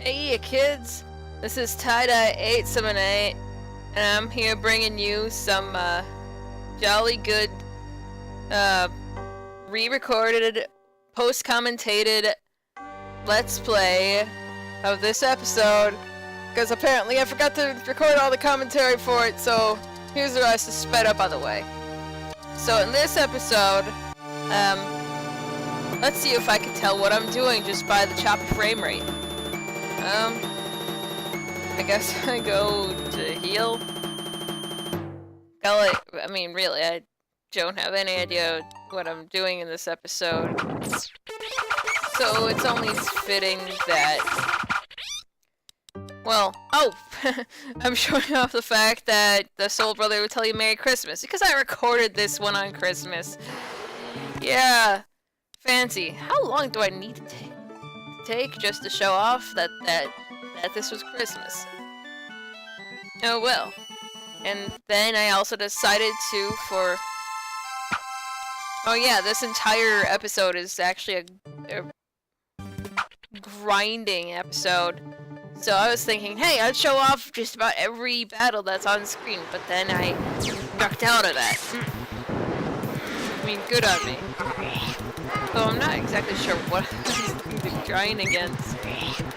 Hey kids, this is Tie-Dye878, and I'm here bringing you some jolly good re-recorded, post-commentated Let's Play of this episode, because apparently I forgot to record all the commentary for it, so here's the rest to sped up on the way. So in this episode, let's see if I can tell what I'm doing just by the choppy frame rate. I guess I go to heal. I mean, really, I don't have any idea what I'm doing in this episode. So it's only fitting that... Well, oh! I'm showing off the fact that the Soul Brother would tell you Merry Christmas, because I recorded this one on Christmas. Yeah, fancy. How long do I need to take just to show off that this was Christmas? Oh well. And then I also decided to oh yeah, this entire episode is actually a grinding episode. So I was thinking, hey, I'd show off just about every battle that's on screen, but then I ducked out of that. I mean, good on me. Though I'm not exactly sure what I'm trying against.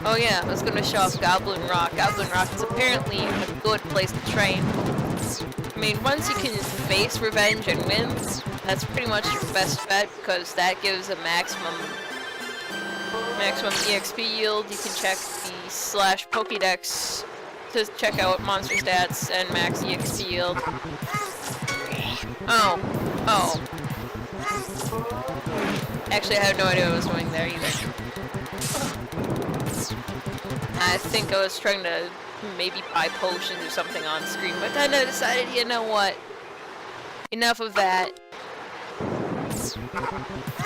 Oh yeah, I was going to show off Goblin Rock. Goblin Rock is apparently a good place to train. I mean, once you can face Revenge and win, that's pretty much your best bet, because that gives a maximum EXP yield. You can check the /Pokédex to check out monster stats and max EXP yield. Oh. Actually, I have no idea what I was doing there either. I think I was trying to maybe buy potions or something on screen, but then I decided, you know what? Enough of that.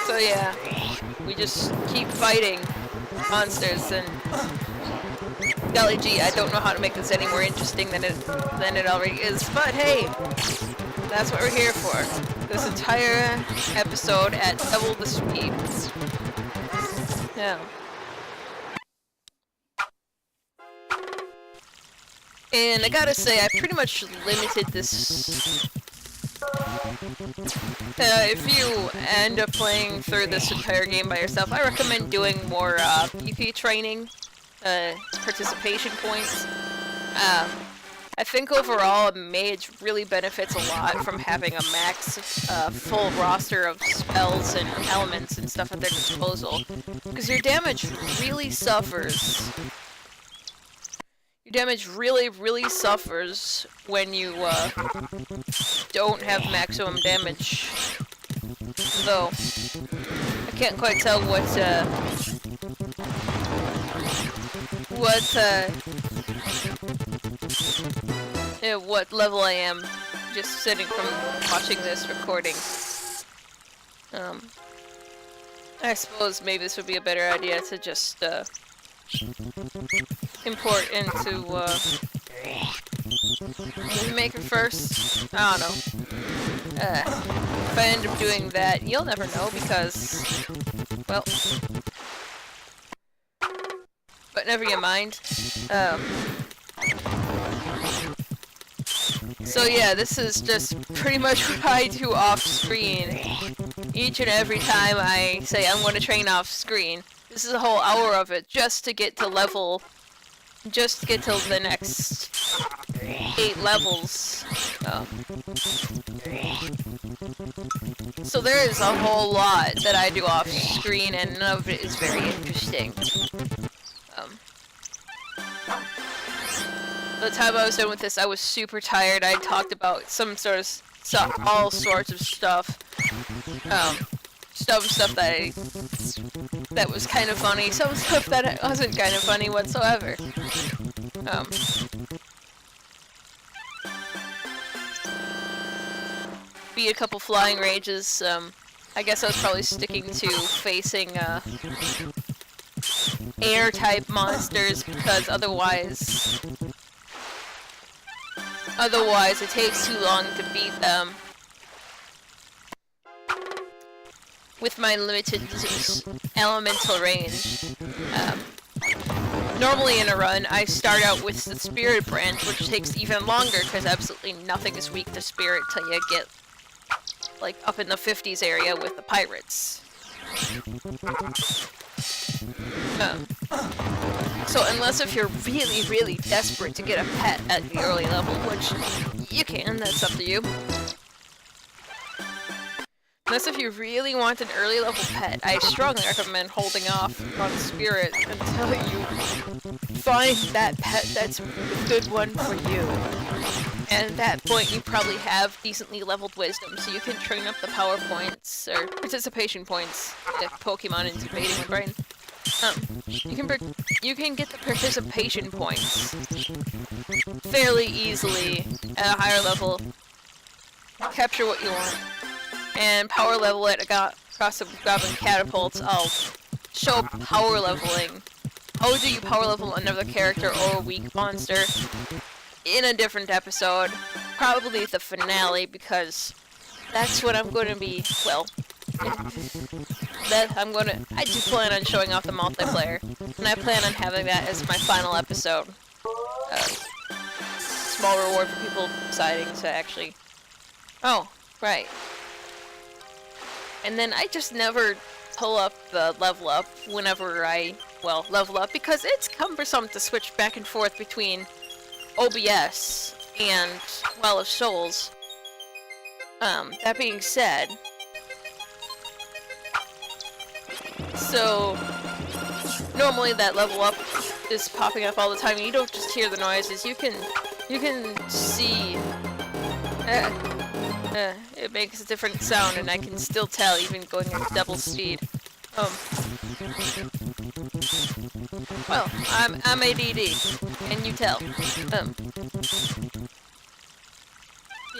So yeah, we just keep fighting monsters, and golly gee, I don't know how to make this any more interesting than it already is, but hey, that's what we're here for. This entire episode at double the speed. Yeah. And I gotta say, I pretty much limited this. If you end up playing through this entire game by yourself, I recommend doing more PP training, participation points. I think overall, a mage really benefits a lot from having a max, full roster of spells and elements and stuff at their disposal, because your damage really suffers. Your damage really suffers when you don't have maximum damage. Though I can't quite tell what level I am just sitting from watching this recording. I suppose maybe this would be a better idea to just import into Movie Maker first. I don't know. If I end up doing that, you'll never know, because, well, but never you mind. So yeah, this is just pretty much what I do off screen. Each and every time I say I'm going to train off screen. This is a whole hour of it just to get to the next 8 levels. So there is a whole lot that I do off screen, and none of it is very interesting. The time I was done with this, I was super tired. I talked about some sort of stuff, all sorts of stuff. Stuff that was kind of funny, some stuff that wasn't kind of funny whatsoever. Beat a couple flying rages. I guess I was probably sticking to facing air type monsters, because otherwise it takes too long to beat them with my limited elemental range. Normally in a run, I start out with the Spirit branch, which takes even longer because absolutely nothing is weak to Spirit till you get like up in the 50s area with the Pirates. So unless if you're really, really desperate to get a pet at the early level, which you can, that's up to you. Unless if you really want an early level pet, I strongly recommend holding off on Spirit until you find that pet that's a good one for you. And at that point you probably have decently leveled wisdom, so you can train up the power points, or participation points, if Pokemon is invading my brain. You can get the participation points fairly easily at a higher level, capture what you want, and power level it across the Goblin Catapults. I'll show power leveling. How do you power level another character or a weak monster in a different episode, probably the finale, because that's what I'm going to be, well, I do plan on showing off the multiplayer, and I plan on having that as my final episode. Small reward for people deciding to actually, oh, right. And then I just never pull up the level up whenever I, well, level up, because it's cumbersome to switch back and forth between OBS and Well of Souls. That being said, so normally that level up is popping up all the time, and you don't just hear the noises, you can see it makes a different sound, and I can still tell even going at double speed. Well, I'm ADD, and you tell.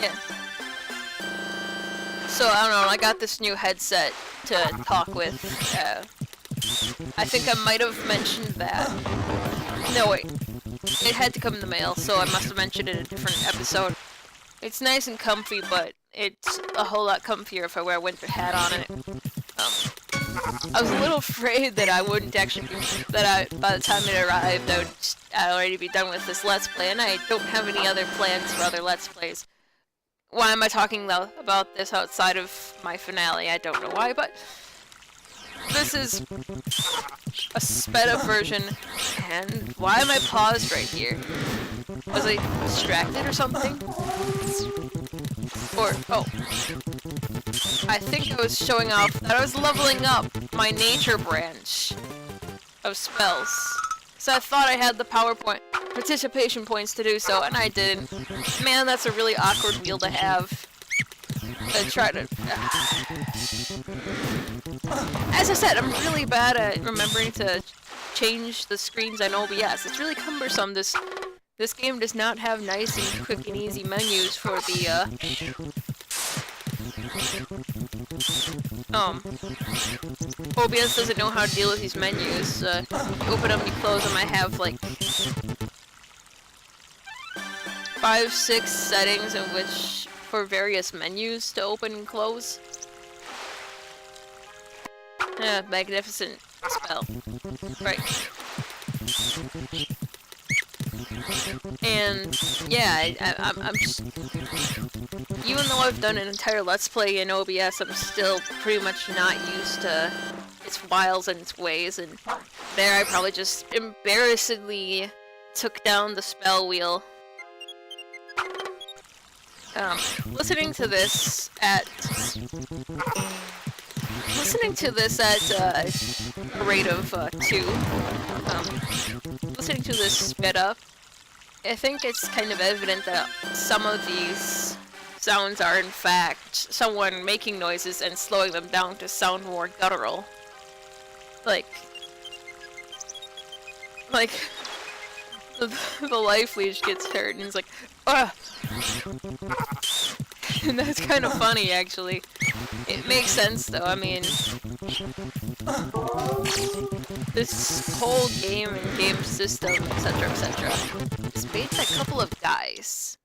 Yeah. So, I don't know, I got this new headset to talk with. I think I might have mentioned that. No, wait. It had to come in the mail, so I must have mentioned it in a different episode. It's nice and comfy, but it's a whole lot comfier if I wear a winter hat on it. I was a little afraid that I wouldn't actually be, by the time it arrived, I'd already be done with this Let's Play, and I don't have any other plans for other Let's Plays. Why am I talking though about this outside of my finale? I don't know why, but this is a sped up version, and why am I paused right here? Was I distracted or something? Or, oh. I think I was showing off that I was leveling up my nature branch of spells. So I thought I had the participation points to do so, and I didn't. Man, that's a really awkward wheel to have. I try to... As I said, I'm really bad at remembering to change the screens on OBS. It's really cumbersome. This game does not have nice and quick and easy menus for the, OBS doesn't know how to deal with these menus. You open them, you close them. I have like 5, 6 settings in which for various menus to open and close. Yeah, magnificent spell. Right. And yeah, I'm just, even though I've done an entire Let's Play in OBS, I'm still pretty much not used to its wiles and its ways, and there I probably just embarrassedly took down the spell wheel. Listening to this at a rate of 2, listening to this sped up, I think it's kind of evident that some of these sounds are in fact someone making noises and slowing them down to sound more guttural. Like the life leech gets hurt and it's like, ah! And that's kind of funny, actually. It makes sense, though. I mean, this whole game and game system, etc., etc., is made by a couple of guys.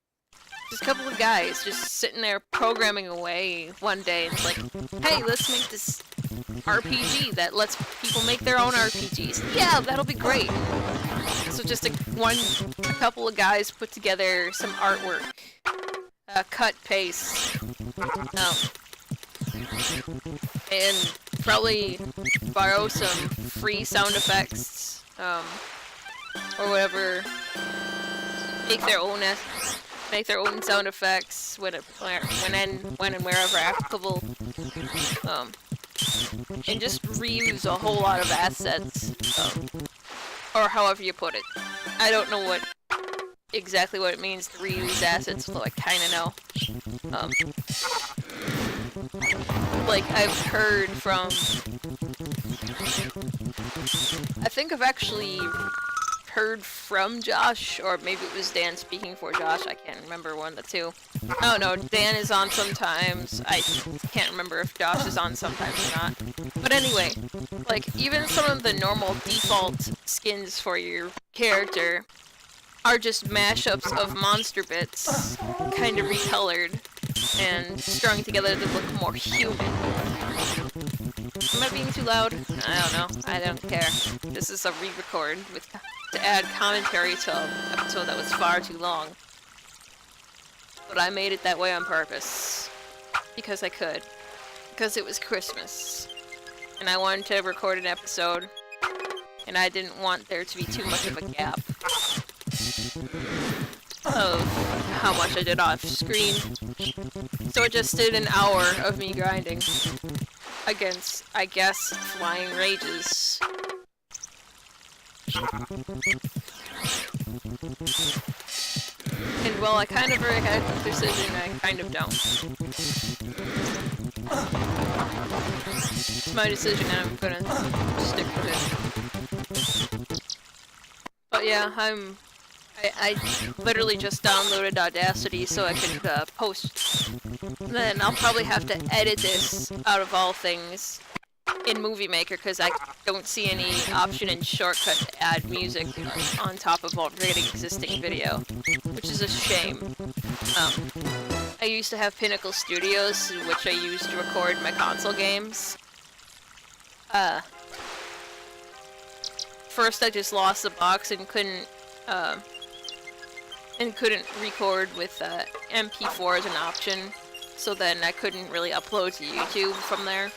Just a couple of guys just sitting there programming away one day, and it's like, hey, let's make this RPG that lets people make their own RPGs. Yeah, that'll be great. So just a couple of guys put together some artwork, cut, paste, and probably borrow some free sound effects, or whatever. Make their own sound effects when and wherever applicable. And just reuse a whole lot of assets, or however you put it. I don't know exactly what it means to reuse assets, though I kinda know. Like, I've heard from... I think I've actually heard from Josh, or maybe it was Dan speaking for Josh, I can't remember, one of the two. Oh no, Dan is on sometimes, I can't remember if Josh is on sometimes or not. But anyway, like, even some of the normal default skins for your character are just mashups of monster bits, kind of recolored, and strung together to look more human. Am I being too loud? I don't know. I don't care. This is a re-record to add commentary to an episode that was far too long. But I made it that way on purpose. Because I could. Because it was Christmas. And I wanted to record an episode. And I didn't want there to be too much of a gap of how much I did off screen. So I just did an hour of me grinding against, I guess, flying rages. And well, I kind of regret the decision, I kind of don't. It's my decision and I'm gonna stick with it. But yeah, I literally just downloaded Audacity so I could post. Then I'll probably have to edit this, out of all things, in Movie Maker, because I don't see any option in Shortcut to add music on top of already existing video, which is a shame. I used to have Pinnacle Studios, which I used to record my console games. First I just lost the box and couldn't record with MP4 as an option, so then I couldn't really upload to YouTube from there.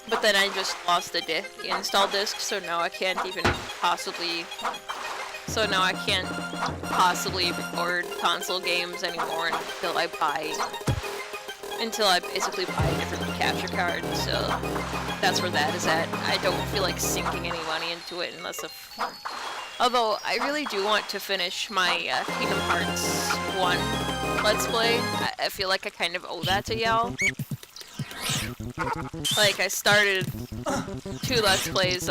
But then I just lost the install disk, so now I can't even possibly... So now I can't possibly record console games anymore until I basically buy a different capture card, so that's where that is at. I don't feel like sinking any money into it unless although, I really do want to finish my Kingdom Hearts 1 Let's Play. I feel like I kind of owe that to y'all. Like, I started 2 Let's Plays,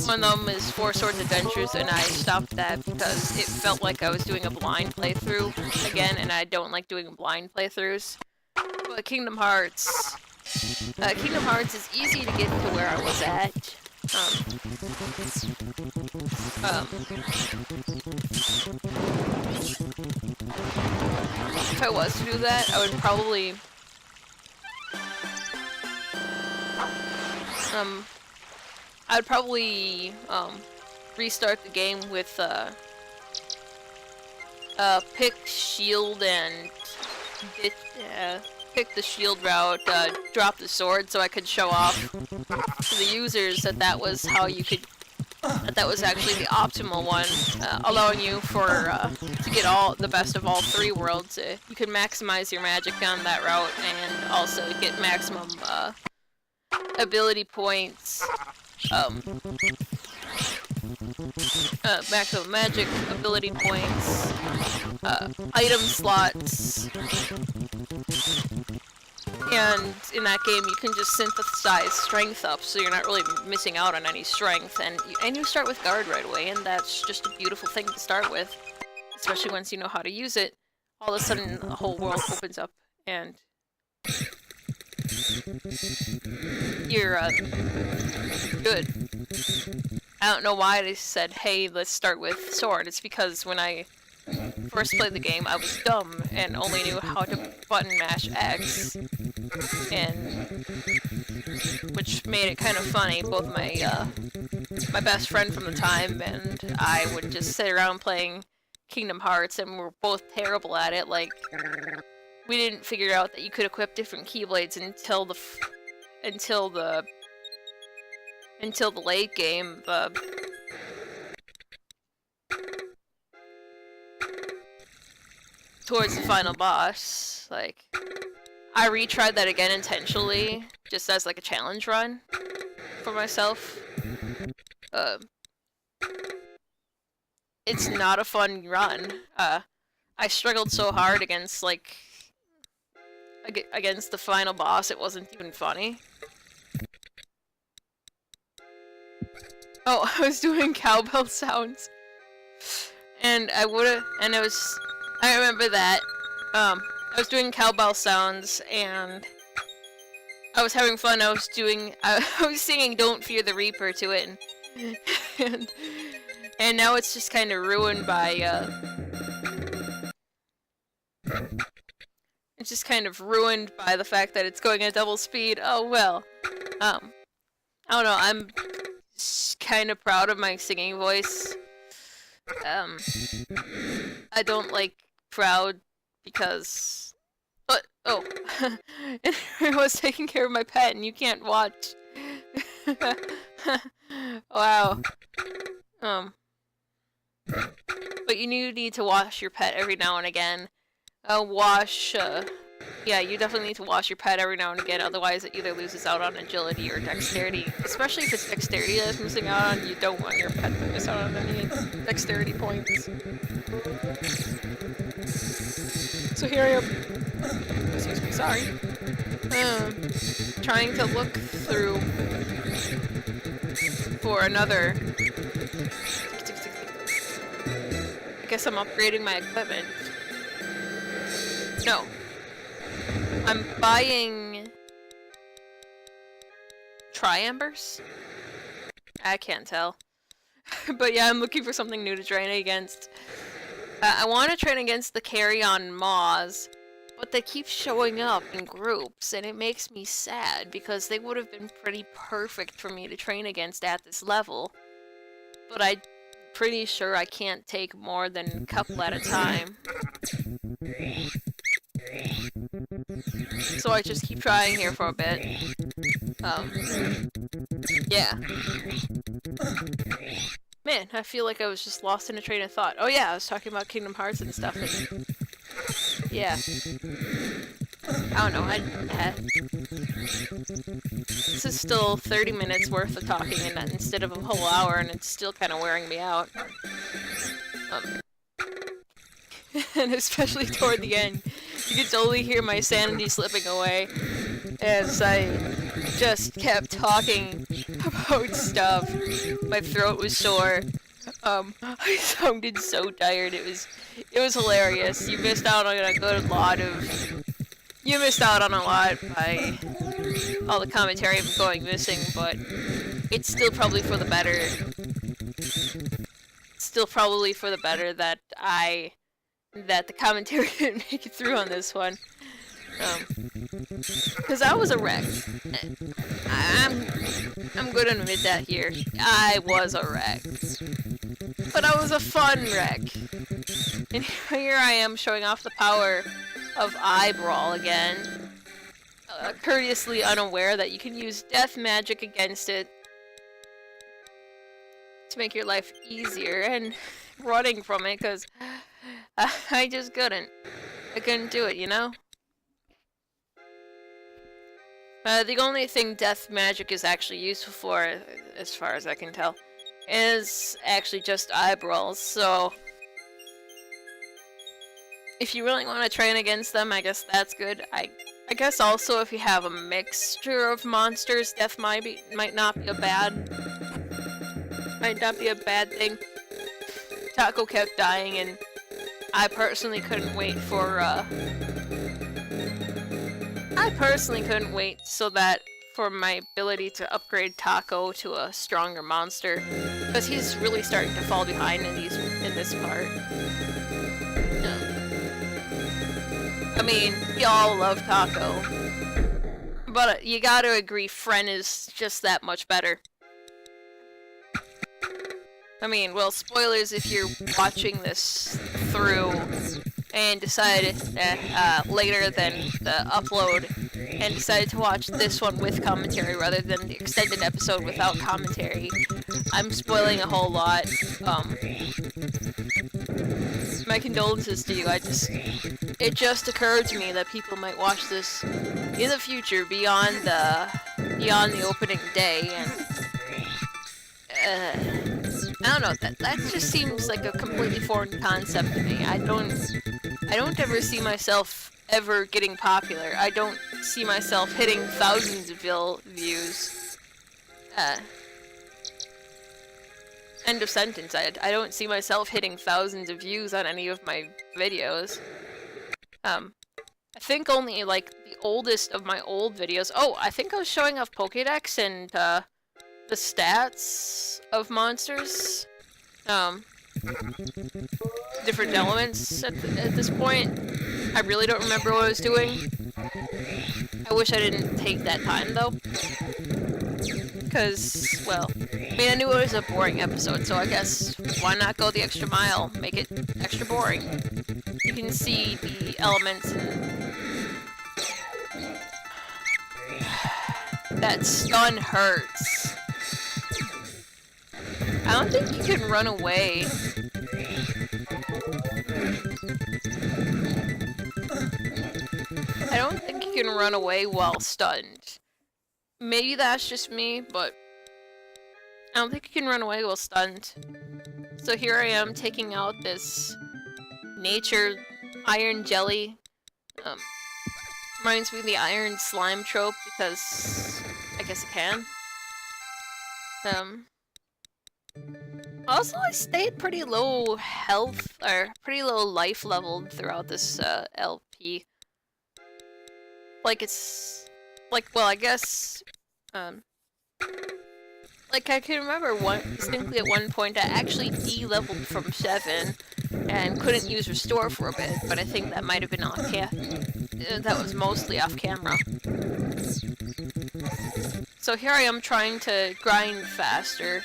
one of them is 4 Swords Adventures, and I stopped that because it felt like I was doing a blind playthrough again, and I don't like doing blind playthroughs. But Kingdom Hearts is easy to get to where I was at. If I was to do that, I would probably restart the game with pick shield and pick the shield route, drop the sword, so I could show off to the users that that was how you could, that was actually the optimal one, allowing you to get the best of all 3 worlds. You could maximize your magic on that route and also get maximum ability points, maximum magic ability points, item slots, and in that game you can just synthesize strength up, so you're not really missing out on any strength, and you start with guard right away, and that's just a beautiful thing to start with, especially once you know how to use it. All of a sudden the whole world opens up, and you're good. I don't know why they said, hey, let's start with sword. It's because when I first played the game, I was dumb and only knew how to button mash X. And which made it kind of funny. Both my best friend from the time and I would just sit around playing Kingdom Hearts, and we're both terrible at it. Like, we didn't figure out that you could equip different Keyblades until the late game. Towards the final boss, like, I retried that again intentionally, just as like a challenge run for myself. It's not a fun run. I struggled so hard against against the final boss, it wasn't even funny. Oh, I was doing cowbell sounds, and I remember that. I was doing cowbell sounds, and I was having fun. I was singing "Don't Fear the Reaper" to it, and now it's just kind of ruined by it's just kind of ruined by the fact that it's going at double speed. Oh well. I don't know. I'm kind of proud of my singing voice. I don't like proud because... oh. I was taking care of my pet and you can't watch. Wow. But you need to wash your pet every now and again. Yeah, you definitely need to wash your pet every now and again, otherwise it either loses out on agility or dexterity. Especially if it's dexterity that's missing out on, you don't want your pet to miss out on any dexterity points. So here I am, excuse me, sorry, trying to look through for another... I guess I'm upgrading my equipment. No. I'm buying... Triambers? I can't tell. But yeah, I'm looking for something new to train against. I want to train against the carry-on Maws, but they keep showing up in groups, and it makes me sad, because they would have been pretty perfect for me to train against at this level. But I'm pretty sure I can't take more than a couple at a time. So I just keep trying here for a bit. Yeah. Man, I feel like I was just lost in a train of thought. Oh yeah, I was talking about Kingdom Hearts and stuff, and... yeah. I don't know, this is still 30 minutes worth of talking instead of a whole hour, and it's still kind of wearing me out. And especially toward the end, you could totally hear my sanity slipping away as I just kept talking about stuff. My throat was sore. I sounded so tired. It was hilarious. You missed out on a lot by all the commentary of going missing, but it's still probably for the better. It's still probably for the better that the commentary didn't make it through on this one. Because I was a wreck. I'm gonna admit that here. I was a wreck. But I was a fun wreck. And here I am showing off the power of Eye Brawl again. Courteously unaware that you can use death magic against it to make your life easier, and running from it because I just couldn't. I couldn't do it, you know? The only thing death magic is actually useful for, as far as I can tell, is actually just Eye Brawls, so... if you really want to train against them, I guess that's good. I guess also if you have a mixture of monsters, death might not be a bad thing. Taco kept dying, and I personally couldn't wait for my ability to upgrade Taco to a stronger monster, because he's really starting to fall behind in this part. I mean, we all love Taco, But you gotta agree, Friend is just that much better. I mean, well, spoilers if you're watching this through and decided later than the upload and decided to watch this one with commentary rather than the extended episode without commentary. I'm spoiling a whole lot. My condolences to you. It just occurred to me that people might watch this in the future beyond the opening day, and I don't know, that just seems like a completely foreign concept to me. I don't ever see myself ever getting popular. I don't see myself hitting thousands of views. End of sentence. I don't see myself hitting thousands of views on any of my videos. I think only, like, the oldest of my old videos... Oh, I think I was showing off Pokédex and, the stats of monsters. Different elements at this point. I really don't remember what I was doing. I wish I didn't take that time, though. Because, well, I mean, I knew it was a boring episode, so I guess why not go the extra mile, make it extra boring. You can see the elements and... That stun hurts. I don't think you can run away. I don't think you can run away while stunned. Maybe that's just me, but I don't think you can run away while stunned. So here I am taking out this nature iron jelly. Reminds me of the iron slime trope because I guess it can. Also, I stayed pretty low health, or pretty low life level throughout this LP. Like it's, like, well, I guess, like I can remember distinctly at one point I actually de-leveled from 7 and couldn't use restore for a bit, but I think that might have been off that was mostly off camera. So here I am trying to grind faster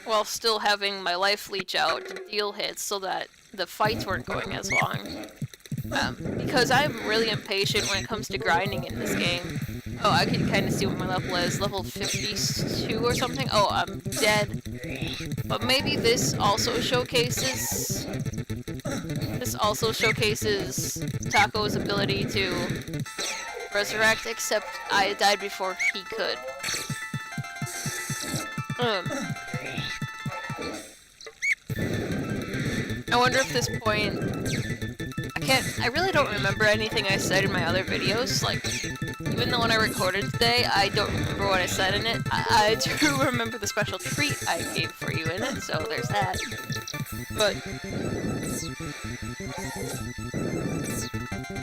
while still having my life leech out to deal hits so that the fights weren't going as long. Because I'm really impatient when it comes to grinding in this game. Oh, I can kind of see what my level is. Level 52 or something? Oh, I'm dead. But maybe this also showcases... Taco's ability to resurrect, except I died before he could. I wonder if this point... I really don't remember anything I said in my other videos, like, even the one I recorded today, I don't remember what I said in it. I do remember the special treat I gave for you in it, so there's that. But,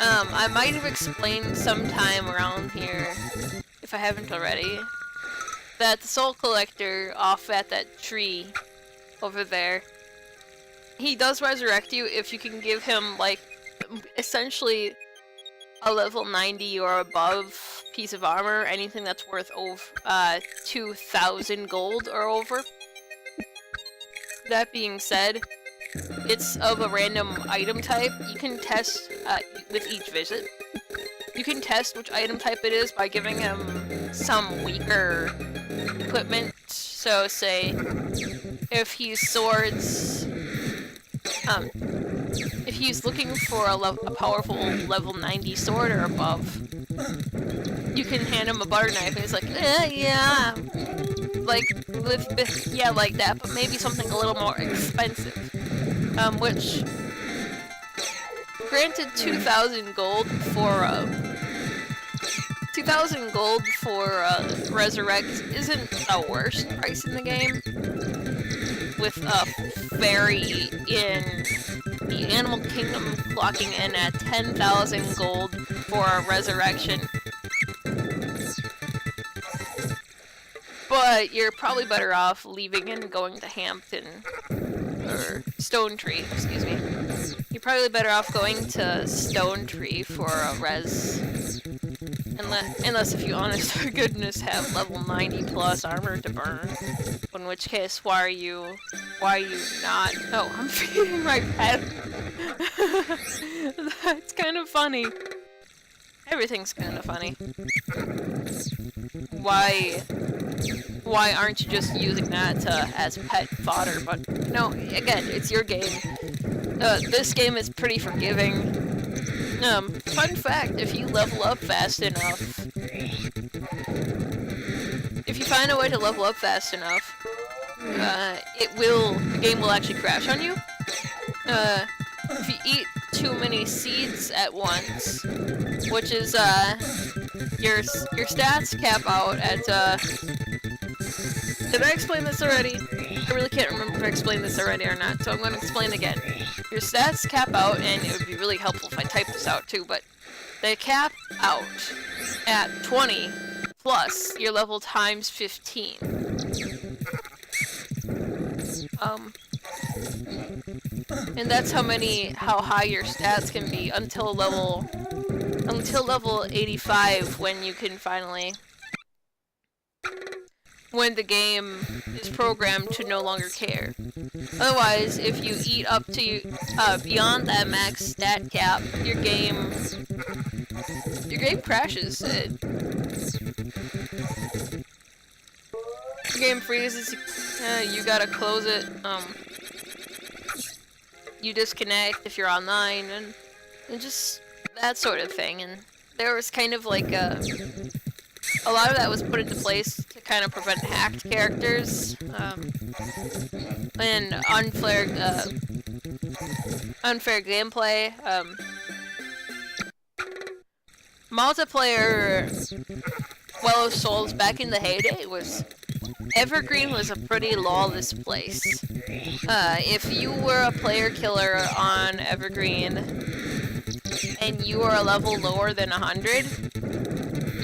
I might have explained sometime around here, if I haven't already, that the Soul Collector off at that tree over there, he does resurrect you if you can give him, like, essentially a level 90 or above piece of armor, anything that's worth over 2,000 gold or over. That being said, it's of a random item type. You can test with each visit. You can test which item type it is by giving him some weaker equipment. So say if he's swords, if he's looking for a powerful level 90 sword or above, you can hand him a butter knife and he's like, yeah, like, yeah, like that, but maybe something a little more expensive. Which, granted, 2,000 gold for, 2,000 gold for, Resurrect isn't the worst price in the game. With a fairy in the Animal Kingdom clocking in at 10,000 gold for a resurrection. But you're probably better off leaving and going to Hampton, or Stone Tree, excuse me. You're probably better off going to Stone Tree for a res, and Unless if you honest to goodness have level 90 plus armor to burn. In which case, why are you not? Oh, I'm feeding my pet. That's kind of funny. Everything's kind of funny. Why aren't you just using that as pet fodder? But no, again, it's your game. This game is pretty forgiving. Fun fact, if you level up fast enough, if you find a way to level up fast enough, the game will actually crash on you. If you eat too many seeds at once, which is, your stats cap out at, did I explain this already? I really can't remember if I explained this already or not, so I'm going to explain again. Your stats cap out, and it would be really helpful if I type this out too, but they cap out at 20 plus your level times 15. And that's how high your stats can be until level 85, when you can finally, when the game is programmed to no longer care. Otherwise, if you eat up to beyond that max stat cap, your game crashes. Your game freezes. You gotta close it. You disconnect if you're online, and just that sort of thing. And there was kind of like a lot of that was put into place to kind of prevent hacked characters, and unfair gameplay. Multiplayer Well of Souls back in the heyday Evergreen was a pretty lawless place. If you were a player killer on Evergreen and you were a level lower than 100,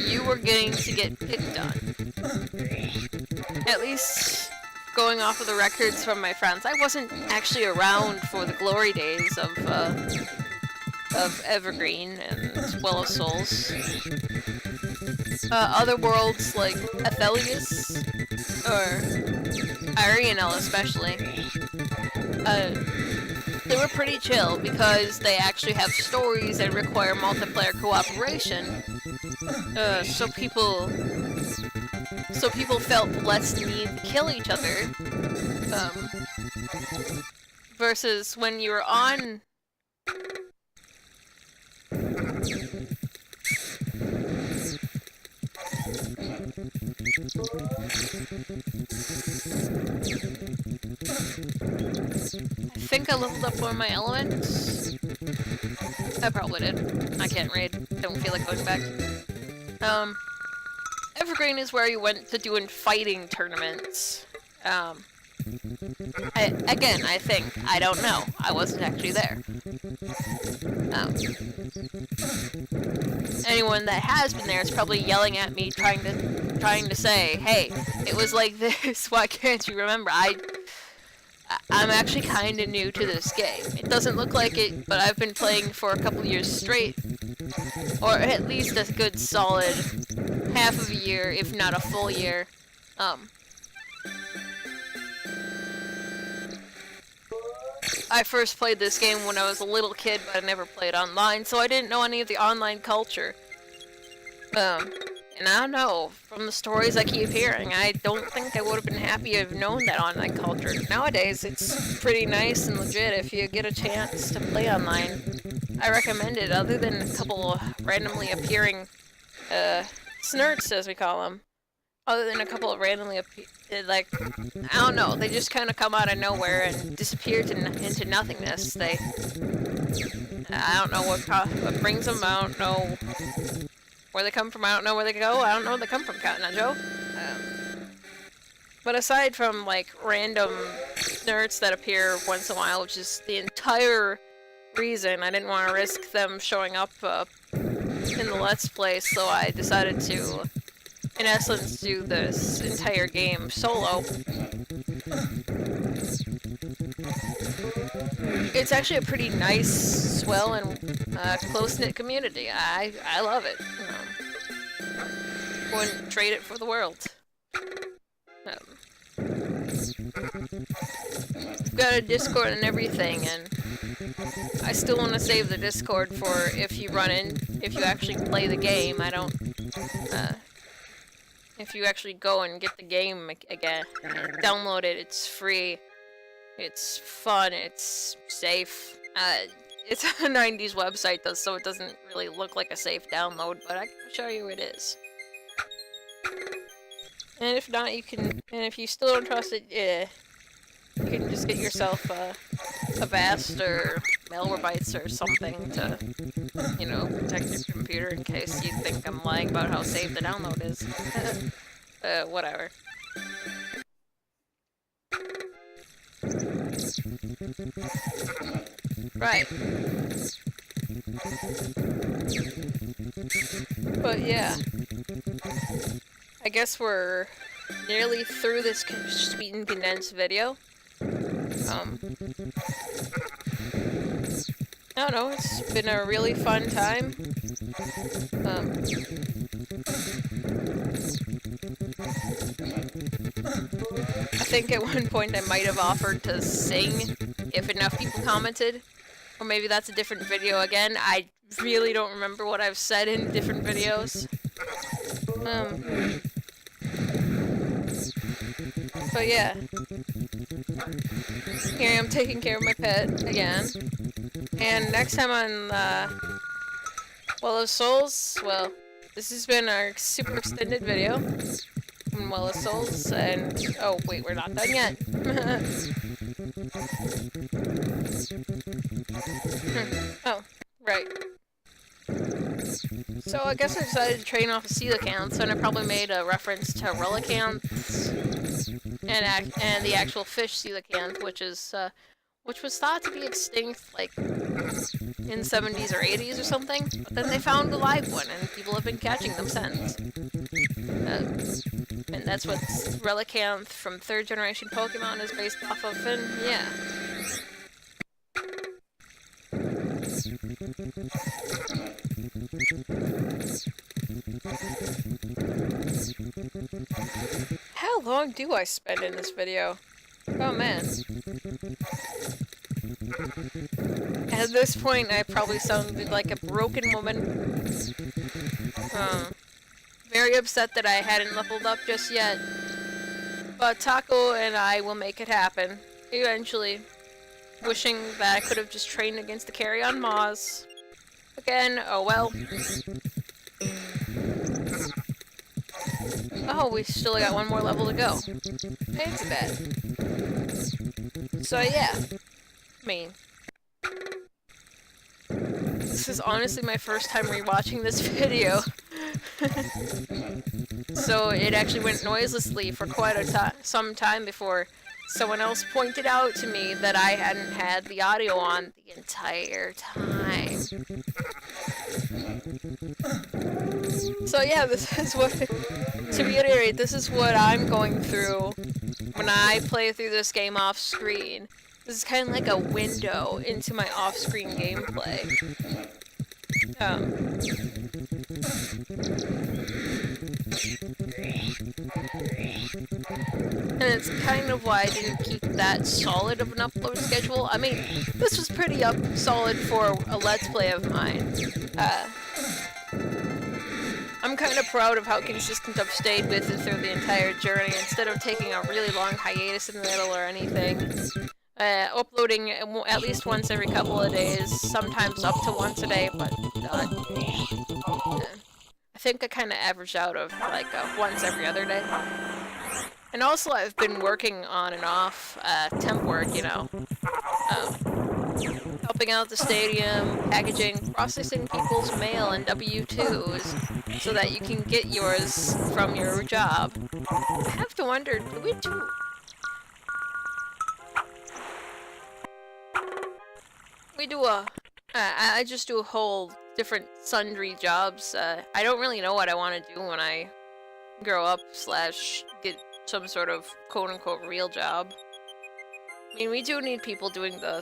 you were going to get picked on. At least going off of the records from my friends. I wasn't actually around for the glory days of Evergreen and Well of Souls. Other worlds like Athelius, or Arianel especially, they were pretty chill because they actually have stories that require multiplayer cooperation. So people felt less need to kill each other. Versus when you were on. I think I leveled up one of my elements. I probably did. I can't raid. Don't feel like going back. Evergreen is where you went to doing fighting tournaments. I think. I don't know. I wasn't actually there. Anyone that has been there is probably yelling at me, trying to say, hey, it was like this, why can't you remember? I'm actually kind of new to this game. It doesn't look like it, but I've been playing for a couple years straight. Or at least a good solid half of a year, if not a full year. I first played this game when I was a little kid, but I never played online, so I didn't know any of the online culture. And I don't know, from the stories I keep hearing, I don't think I would have been happy to have known that online culture. Nowadays, it's pretty nice and legit if you get a chance to play online. I recommend it, other than a couple randomly appearing, snurts, as we call them. Other than a couple of randomly like, I don't know, they just kind of come out of nowhere and disappear into nothingness. I don't know what brings them, I don't know where they come from, I don't know where they go, I don't know where they come from, Cotton Eye Joe. But aside from, like, random nerds that appear once in a while, which is the entire reason I didn't want to risk them showing up in the Let's Play, so I decided to, in essence, do this entire game solo. It's actually a pretty nice, swell, and close-knit community. I love it. wouldn't trade it for the world. We've got a Discord and everything, and I still want to save the Discord for if you actually play the game. I don't, if you actually go and get the game again, download it, it's free, it's fun, it's safe. It's a 90s website though, so it doesn't really look like a safe download, but I can show you it is. And if not, you can, and if you still don't trust it, you can just get yourself Avast or Malwarebytes or something to, you know, protect your computer in case you think I'm lying about how safe the download is. Whatever. Right. But yeah. I guess we're nearly through this sweet and condensed video. I don't know, it's been a really fun time. I think at one point I might have offered to sing if enough people commented. Or maybe that's a different video again. I really don't remember what I've said in different videos. But yeah. Here I'm taking care of my pet again. And next time on Well of Souls, well, this has been our super extended video on Well of Souls, and oh wait, we're not done yet. Oh, right. So I guess I decided to train off of coelacanths, and I probably made a reference to relicanths and the actual fish coelacanth, which was thought to be extinct like in 70s or 80s or something, but then they found a live one, and people have been catching them since. And that's what relicanth from 3rd generation Pokemon is based off of, and yeah. How long do I spend in this video? Oh man. At this point, I probably sounded like a broken woman. Very upset that I hadn't leveled up just yet. But Taco and I will make it happen. Eventually. Wishing that I could have just trained against the Carrion Maws. Again, oh well. Oh, we still got one more level to go. Ain't too bad. So yeah. I mean, this is honestly my first time rewatching this video. So it actually went noiselessly for quite some time before someone else pointed out to me that I hadn't had the audio on the entire time. So yeah, this is what, to reiterate, this is what I'm going through when I play through this game off screen. This is kind of like a window into my off-screen gameplay. And it's kind of why I didn't keep that solid of an upload schedule. I mean, this was pretty solid for a Let's Play of mine. I'm kind of proud of how consistent I've stayed with it through the entire journey, instead of taking a really long hiatus in the middle or anything. Uploading at least once every couple of days, sometimes up to once a day, but I think I kind of averaged out of like once every other day. And also I've been working on and off temp work, you know. Helping out the stadium, packaging, processing people's mail and W-2s so that you can get yours from your job. I have to wonder, do we do... We do I just do a whole different sundry jobs. I don't really know what I want to do when I grow up / get some sort of quote-unquote real job. I mean, we do need people doing the